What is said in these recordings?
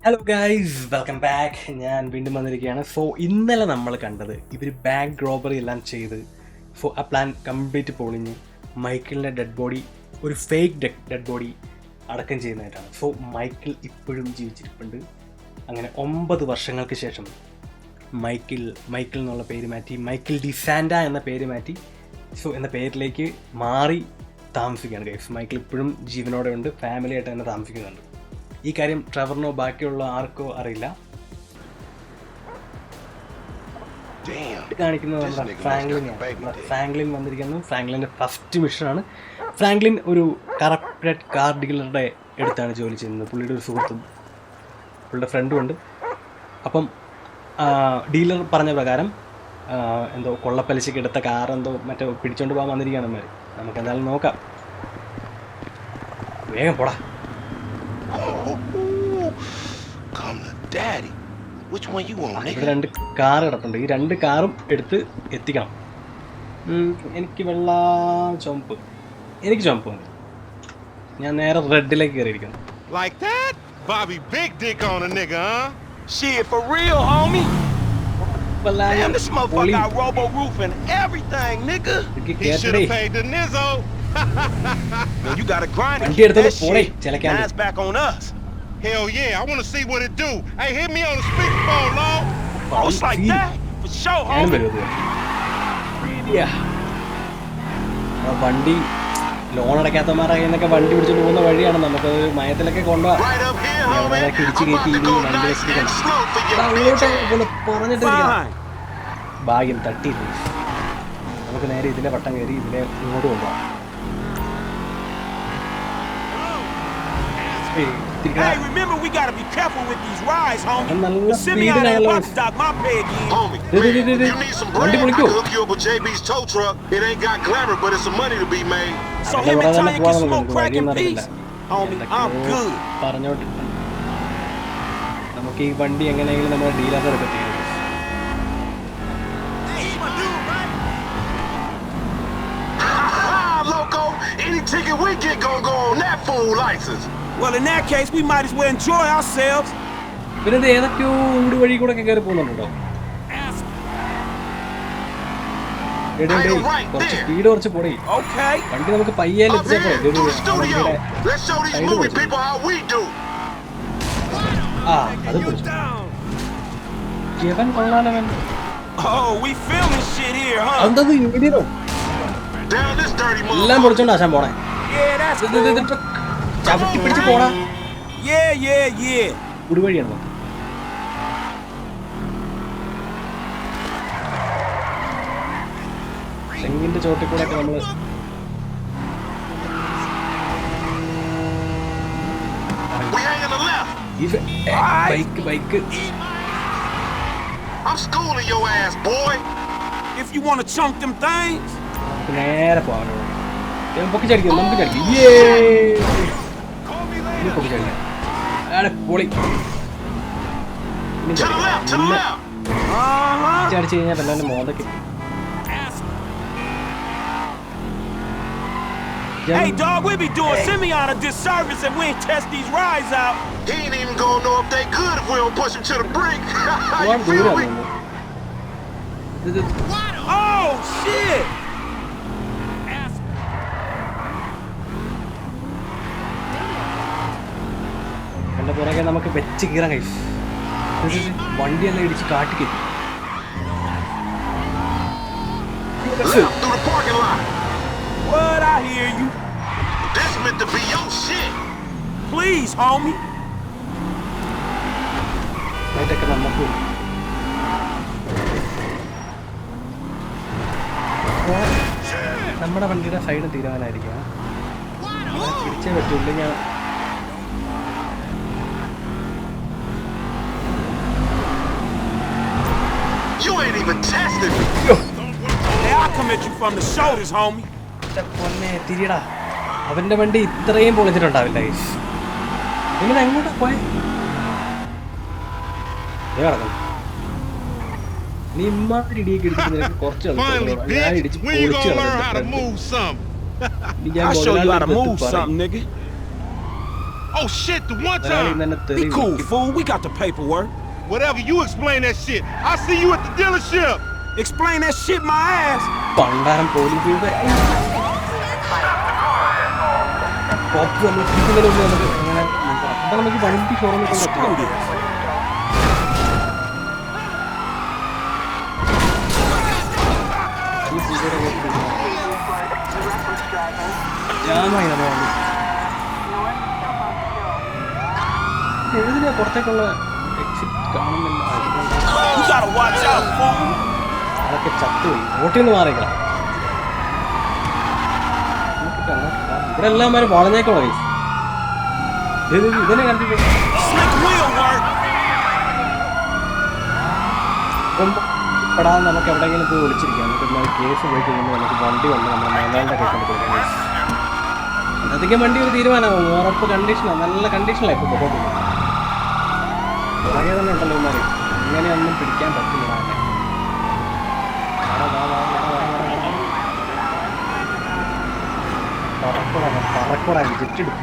Hello guys, welcome back. ഞാൻ വീണ്ടും വന്നിരിക്കുകയാണ്. ഇന്നലെ നമ്മൾ കണ്ടത് ഇവർ ബാങ്ക് റോബറി എല്ലാം ചെയ്ത് ആ പ്ലാൻ കംപ്ലീറ്റ് പൊളിഞ്ഞ് മൈക്കിളിൻ്റെ ഡെഡ് ബോഡി, ഒരു ഫേക്ക് ഡെഡ് ബോഡി അടക്കം ചെയ്യുന്നതായിട്ടാണ്. മൈക്കിൾ ഇപ്പോഴും ജീവിച്ചിരിപ്പുണ്ട്. അങ്ങനെ 9 വർഷങ്ങൾക്ക് ശേഷം മൈക്കിൾ എന്നുള്ള പേര് മാറ്റി മൈക്കിൾ ഡിസാൻഡ എന്ന പേര് മാറ്റി എന്ന പേരിലേക്ക് മാറി താമസിക്കുകയാണ് ഗൈസ്. മൈക്കിൾ ഇപ്പോഴും ജീവനോടെ ഉണ്ട്, ഫാമിലി ആയിട്ട് തന്നെ താമസിക്കുന്നുണ്ട്. ഈ കാര്യം ട്രെവറിനോ ബാക്കിയുള്ള ആർക്കോ അറിയില്ല. കാണിക്കുന്നത് ഫ്രാങ്ക്ലിൻ വന്നിരിക്കുന്നു. ഫ്രാങ്ക്ലിൻ്റെ ഫസ്റ്റ് മിഷനാണ്. ഫ്രാങ്ക്ലിൻ ഒരു കറപ്റ്റഡ് കാർ ഡീലറുടെ അടുത്താണ് ജോലി ചെയ്യുന്നത്. പുള്ളിയുടെ ഒരു സുഹൃത്തും പുള്ളിയുടെ ഫ്രണ്ടും ഉണ്ട്. അപ്പം ഡീലർ പറഞ്ഞ പ്രകാരം എന്തോ കൊള്ളപ്പലിശയ്ക്ക് എടുത്ത കാർ എന്തോ മറ്റോ പിടിച്ചോണ്ട് പോകാൻ വന്നിരിക്കുകയാണ് അമ്മ. നമുക്ക് എന്തായാലും നോക്കാം. വേഗം പോടാ. ഇവിടെ 2 കാർ കിടപ്പുണ്ട്. ഈ 2 കാറും എടുത്ത് എത്തിക്കണം. എനിക്ക് ചുമപ്പ് മതി. ഞാൻ നേരെ റെഡിലേക്ക് കയറിയിരിക്കുന്നു. വണ്ടി എടുത്തോണ്ട് പോണേ ചിലക്കാൻ. Hell yeah, I want to see what it do. Hey, hit me on the speakerphone, Lord. Oh, it's like that? For sure, homie. വണ്ടി ലോൺ അടയ്ക്കാത്തമാരുടെ കയ്യിൽ നിന്നൊക്കെ വണ്ടി പിടിച്ചിട്ട് പോകുന്ന വഴിയാണ്. നമുക്ക് മയത്തിലൊക്കെ കൊണ്ടുപോകാം. പറഞ്ഞിട്ട് ഭാഗ്യം തട്ടിയില്ല. നമുക്ക് നേരെ ഇതിലെ വട്ടം കയറി ഇതിലെ ഇങ്ങോട്ട് കൊണ്ടുപോകാം. Hey, remember we gotta be careful with these rides, homie. Simeon ain't about to dock my pay again. Homie, you need some bread, I can hook you up with JB's tow truck. It ain't got glamour, but it's some money to be made. So him and Tanya can smoke crack in peace. Homie, I'm good. പറഞ്ഞോട്ട് നമുക്ക് ഈ വണ്ടി എങ്ങനെയെങ്കിലും നമ്മുടെ ഡീലറുടെ എടുക്കട്ടെ. Loco, any ticket we get gon' go on that fool license. Well, in that case, we might as well enjoy ourselves. പിന്നെ ഇത് ഏതൊക്കെയോ ഊട് വഴി കൂടെ ഒക്കെ കയറി പോകുന്നുണ്ടോ? കുറച്ച് സ്പീഡ് കുറച്ച് പോടേ. വണ്ടി നമുക്ക് പയ്യെ അത് ജവൻ കൊള്ളാലവൻ. എന്തത് ഇങ്ങനെയോ എല്ലാം പൊളിച്ചോണ്ട് ആശാൻ പോണേ. ചവിട്ടി പിടിച്ച് പോടാ. ഉടുവഴിയാണ്. തെങ്ങിന്റെ ചോട്ടിൽ കൂടെ ഒക്കെ നമ്മള് ബൈക്ക് നേരെ പോകാൻ പൊക്കി ചടിക്കും. നമുക്ക് ചടിക്കും. പൊളി ചടിച്ചു കഴിഞ്ഞാൽ പെണ്ണെ മോതൊക്കെ. Hey dog, we be doing Simeon a disservice if we ain't test these rides out. He ain't even gonna know if they good if we don't push him to the brink. You feel me? Oh shit! എന്റെ പുറകെ നമുക്ക് വെച്ച് കീറാൻ കഴിയും. വണ്ടിയെല്ലാം ഇടിച്ച് കാട്ടിക്കറ്റി. What? I hear you. This meant to be your shit. Please, homie. ഇതൊക്കെ നമുക്ക് നമ്മുടെ വണ്ടിയുടെ സൈഡ് തീരുമാനമായിരിക്കാം. പിടിച്ചേ പറ്റുള്ളൂ. ഞാൻ You ain't even tested me. Hey, I'll come at you from the shoulders, homie. പൊന്നെ തിരിയടാ. അവന്റെ വണ്ടി ഇത്രയും പൊളിച്ചിട്ടുണ്ടാവില്ല. ഇങ്ങനെ എങ്ങോട്ടാ പോയെ? നീ ഇമ്മാതിരി ഇടിയൊക്കെ ഇടിക്കുന്നതിന് കുറച്ച് ഞാൻ ഇടിച്ച് പൊളിച്ചു. I'll show you how to move something, nigga. Oh shit, the one മുതലാളി time. തന്നെ Be തെറി cool, വിളിക്കും. fool. We got the paperwork. Whatever, you explain that shit. I'll see you at the dealership. Explain that shit my ass. പണ്ടാരം police കോപ്പ് നമ്മൾ പിടിക്കുന്നതിന് മുമ്പ് നമുക്ക് അങ്ങനെ അപ്പൊ നമുക്ക് വണ്ടി ഷോറൂമിൽ കൊണ്ട് Screw എത്തിക്കാം. this. ഈ പുള്ളിയുടെ കോപ്പ് ജാമായി നമ്മൾ വണ്ടി എഴുതില്ല പുറത്തേക്കുള്ള എക്സിറ്റ് കാണുന്നില്ല. You gotta watch out, fool. അതൊക്കെ ചത്തുപോയി. റോട്ടിൽ നിന്ന് മാറിക്കളാം. ഇവിടെ എല്ലാവരും വളഞ്ഞേക്കോളൂ ഗൈസ്. ഇതിനെ കണ്ടിട്ട് Slick wheel work. പെടാതെ നമുക്ക് എവിടെയെങ്കിലും പോയി വിളിച്ചിരിക്കാം. നമുക്ക് കേസ് പോയി കഴിയുമ്പോൾ നമുക്ക് വണ്ടി വന്ന് നമ്മുടെ മേലാളുടെ കൈ കൊണ്ട് കൊടുക്കാം ഗൈസ്. അധികം വണ്ടി ഒരു തീരുമാനമാകും. ഉറപ്പ് കണ്ടീഷനാണ്, നല്ല കണ്ടീഷനിലാണ് ഇപ്പോൾ പോകുന്നത്. പുറകെ തന്നെ ഉണ്ടല്ലോ ഇമാര്. ഇങ്ങനെയൊന്നും പിടിക്കാൻ പറ്റില്ല. പറക്കൂടാൻ ജെറ്റിടും.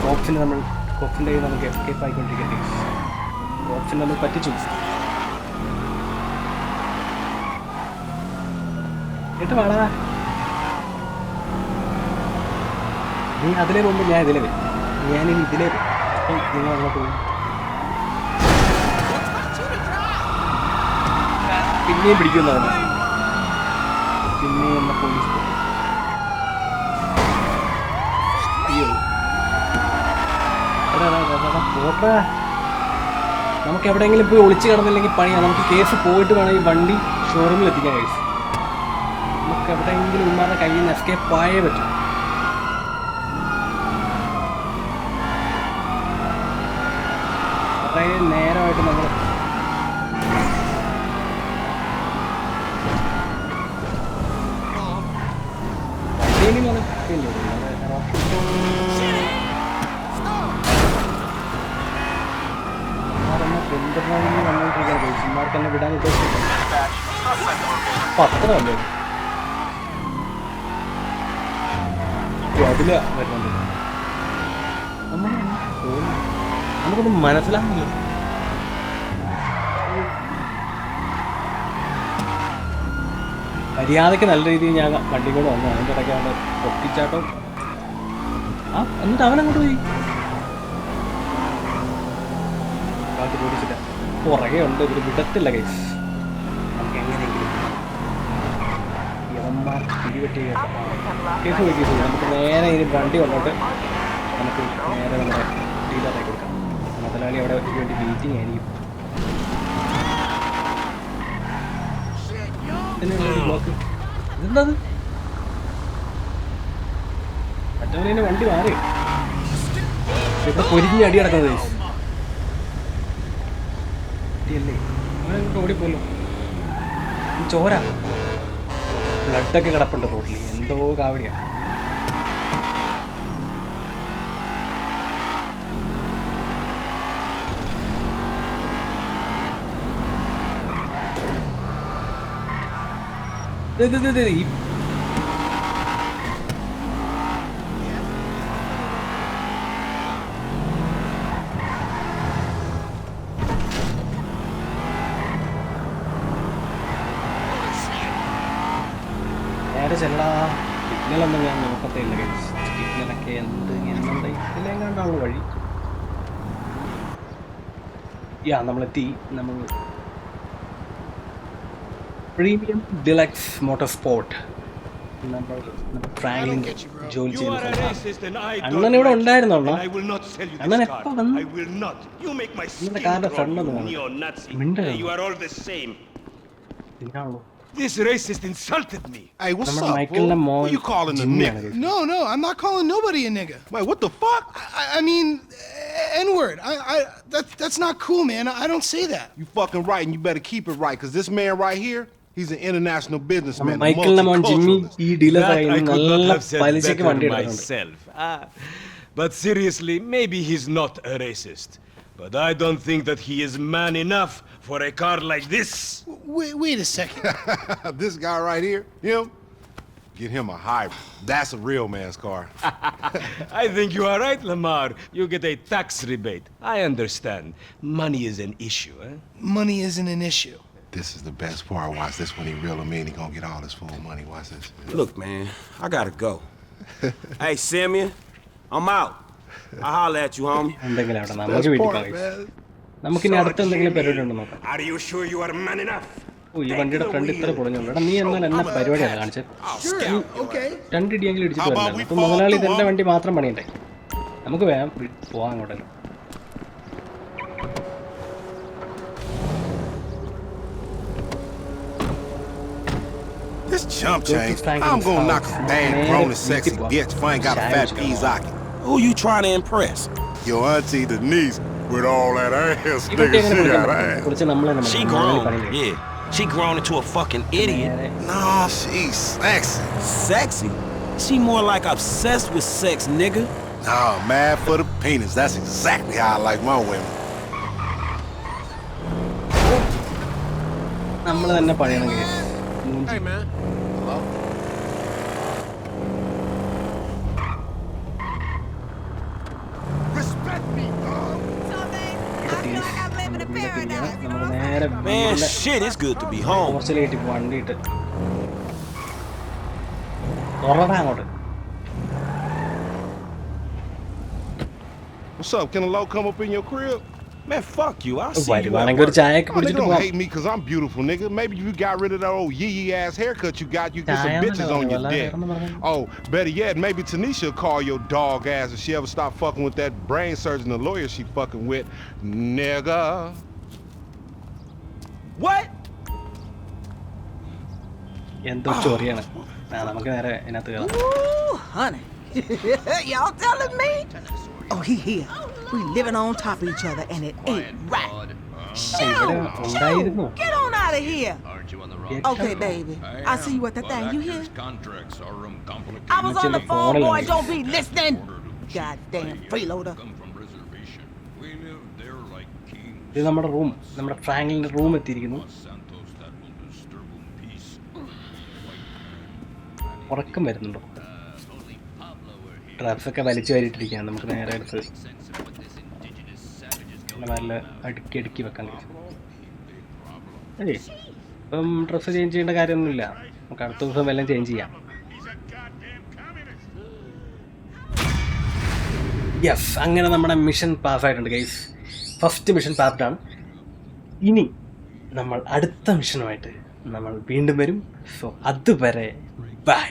കോപ്സിന് നമ്മൾ കോപ്സിൻ്റെ കയ്യിൽ നമുക്ക് എസ്കേപ്പ് ആയിക്കൊണ്ടിരിക്കട്ടെ. കോപ്സിന് നമ്മൾ പറ്റിച്ചു. കേട്ട് വേടാ, നീ അതിലേ പോകുമ്പോൾ ഞാൻ ഇതിലേ വരും. ഞാനിനി ഇതിലേ വരും. നിങ്ങൾ അങ്ങോട്ട് പോകും. പിന്നെയും പിടിക്കുന്നതാണ്. പിന്നെയും എന്നെ പോലീസ് അയ്യോ പോട്ടെ. നമുക്ക് എവിടെയെങ്കിലും പോയി ഒളിച്ച് കിടന്നില്ലെങ്കിൽ പണിയാണ്. നമുക്ക് കേസ് പോയിട്ട് വേണം ഈ വണ്ടി ഷോറൂമിൽ എത്തിക്കാൻ. കേസ് നമുക്ക് എവിടെയെങ്കിലും ഉമ്മാരുടെ കയ്യിൽ നിന്ന് എസ്കേപ്പ് ആയേ പറ്റും. കുറേ നേരമായിട്ട് നമ്മൾ വന്നിരിക്കാൻ തന്നെ വിടാൻ ഉദ്ദേശിച്ചു. പത്രമല്ലേ അതില് വരുന്നുണ്ട്. നമുക്കൊന്നും മനസ്സിലാകുന്നില്ല. മര്യാദയ്ക്ക് നല്ല രീതിയിൽ ഞാൻ വണ്ടി കൂടെ വന്നു. അതിൻ്റെ ഇടയ്ക്ക് അവൻ്റെ പൊട്ടിച്ചാട്ടം. എന്നിട്ട് അവനങ്ങോട്ട് പോയി. ബാക്കി പോലീസില്ല, പുറകെ ഉണ്ട്. ഇവർ വിടത്തില്ല കേസ്. നമുക്ക് എങ്ങനെയെങ്കിലും യവന്മാർ പിടിപെട്ടി കേസ് പോയി. കേസ് നമുക്ക് നേരെ ഇനി വണ്ടി വന്നിട്ട് നമുക്ക് നേരെ നമ്മുടെ ഡീലറായി കൊടുക്കാം. മുതലാളി അവിടെ വേണ്ടി വെയിറ്റിംഗ് ആയിരിക്കും. ബ്ലോക്ക് ഇതെന്താ? മറ്റവനെ വണ്ടി മാറി. ഇവിടെ പൊരിഞ്ഞ് അടി കിടക്കുന്നത് ല്ലേ. അങ്ങനെ ഓടിപ്പോലോ. ചോര ബ്ലഡൊക്കെ കിടപ്പുണ്ട് റോഡിൽ. എന്തോ കാവടിയാണ്. ഈ നേരെ ചെല്ലാ. സിഗ്നലൊന്നും ഞാൻ നോക്കത്തില്ല. സിഗ്നലൊക്കെ എന്തുണ്ട് ഇതിലെങ്ങാണ്ടാണ് വഴി. നമ്മളെത്തി. നമ്മൾ പ്രീമിയം ഡിലക്സ് മോട്ടോർ സ്പോർട്ട് നമ്മൾ ഫ്രാങ്ക്ലിൻ ജോലി ചെയ്യുന്ന അണ്ണൻ ഇവിടെ ഉണ്ടായിരുന്നോ? അണ്ണൻ എപ്പോ വന്നു? നിങ്ങളുടെ കാറിന്റെ front മിണ്ടാണല്ലോ. This racist insulted me. Hey, what's നമ്മുടെ up, മൈക്കിളിന്റെ fool? മോൻ Who you calling a nigga? No, I'm not calling nobody a nigga. Wait, what the fuck? I mean, N-word. That's not cool, man. I don't say that. You fucking right, and you better keep it right, because this man right here, he's an international businessman. a മൈക്കിളിന്റെ മോൻ Jimmy multiculturalist. ഈ dealer That I could not നല്ല have said പലിശക്ക് വണ്ടി better എടുക്കുന്നുണ്ട്. myself. But seriously, maybe he's not a racist. But I don't think that he is man enough for a car like this. Wait a second. This guy right here, him? Get him a hybrid. That's a real man's car. I think you are right, Lamar. You get a tax rebate. I understand. Money is an issue, eh? Money isn't an issue. This is the best part. Watch this when he reel him in. He gonna get all his full money. Watch this. Look, man, I gotta go. Hey, Simeon, I'm out. I'll holler at you, homie. എന്തെങ്കിലും അവിടെ നമുക്ക് വീട്ടിൽ പോകാം guys. നമുക്കിനി അടുത്ത എന്തെങ്കിലും പരിപാടി ഉണ്ടോ നോക്കാം. Are you sure you are man enough? ഓ ഈ വണ്ടിയുടെ ഫ്രണ്ട് ഇത്ര പൊളിഞ്ഞുള്ളൂ. എടാ നീ എന്നാൽ എന്നെ പരിപാടിയാണ് കാണിച്ചത്. Sure, okay. രണ്ടിടിയെങ്കിലും ഇടിച്ചിട്ട് വരണം. അപ്പം മുതലാളി ഇതെന്റെ വണ്ടി മാത്രം പണിയണ്ടേ. നമുക്ക് വേഗം പോവാം അങ്ങോട്ടല്ലോ. This chump change. I'm gonna knock a bad, grown and sexy bitch if I ain't got a fat Pizaki. Who you trying to impress? Your auntie Denise with all that ass, ഈ കുട്ടി nigga. എങ്ങനെ She got വിളിക്കാൻ ass. കുറിച്ച് നമ്മളെ She grown. Yeah, she grown into a fucking idiot. Nah, she's sexy. Sexy? She more like obsessed with sex, nigga. Nah, mad for the penis. That's exactly how I like my women. നമ്മൾ തന്നെ പണിയണം case. Hey, man. Hello? Respect me, dog. നമുക്ക് നേരെ Man, shit, it's good to be home. ഹോസ്റ്റലിലേക്ക് വണ്ടിയിട്ട് തുറടാ അങ്ങോട്ട്. What's up? Can a low come up in your crib? Man, fuck you. I'll see you at വരുവാണെങ്കിൽ ഒരു work. ചായയൊക്കെ Oh, they കുടിച്ചിട്ട് don't പോവാം. hate me because I'm beautiful, nigga. Maybe you got rid of that old yee ass haircut you got. You get some Chaya bitches no, on your wala, dick. meron naman. Oh, better yet, maybe Tanisha will call your dog ass if she ever stop fucking with that brain surgeon, the lawyer she fucking with, nigga. What? എന്തോ ചൊറിയാണ്. നമുക്ക് നേരെ ഇതിനകത്ത് കയറാം. Ooh, honey. Y'all telling me? Oh, he here. We living on top of each other and it ain't right. ഇവിടെ ഉണ്ടായിരുന്നു. Get on out of here. Aren't you on the wrong? Get Okay, out. baby. I see you at the thing. You hear? Contracts are complicated. I was on the phone, boy. Don't be listening. Goddamn freeloader. Come from reservation. We live there like kings. ഇത് നമ്മുടെ room, നമ്മുടെ ഫ്രാങ്ക്ലിന്റെ room എത്തിയിരിക്കുന്നു. Santos that will disturb peace. ഉറക്കം വരുന്നുണ്ടോ? ഡ്രസ്സൊക്കെ വലിച്ചു വാരിയിട്ടിരിക്കുകയാണ്. നമുക്ക് നേരെ എടുത്ത് നല്ല അടുക്കി അടുക്കി വെക്കാൻ കഴിയും. അതെ ഇപ്പം ഡ്രസ്സ് ചേഞ്ച് ചെയ്യേണ്ട കാര്യമൊന്നുമില്ല. നമുക്ക് അടുത്ത ദിവസം വല്ലതും ചേഞ്ച് ചെയ്യാം. യെസ്, അങ്ങനെ നമ്മുടെ മിഷൻ പാസ്സായിട്ടുണ്ട് ഗൈസ്. ഫസ്റ്റ് മിഷൻ പാസ്സാണ്. ഇനി നമ്മൾ അടുത്ത മിഷനുമായിട്ട് നമ്മൾ വീണ്ടും വരും. സോ അതുവരെ ബൈ.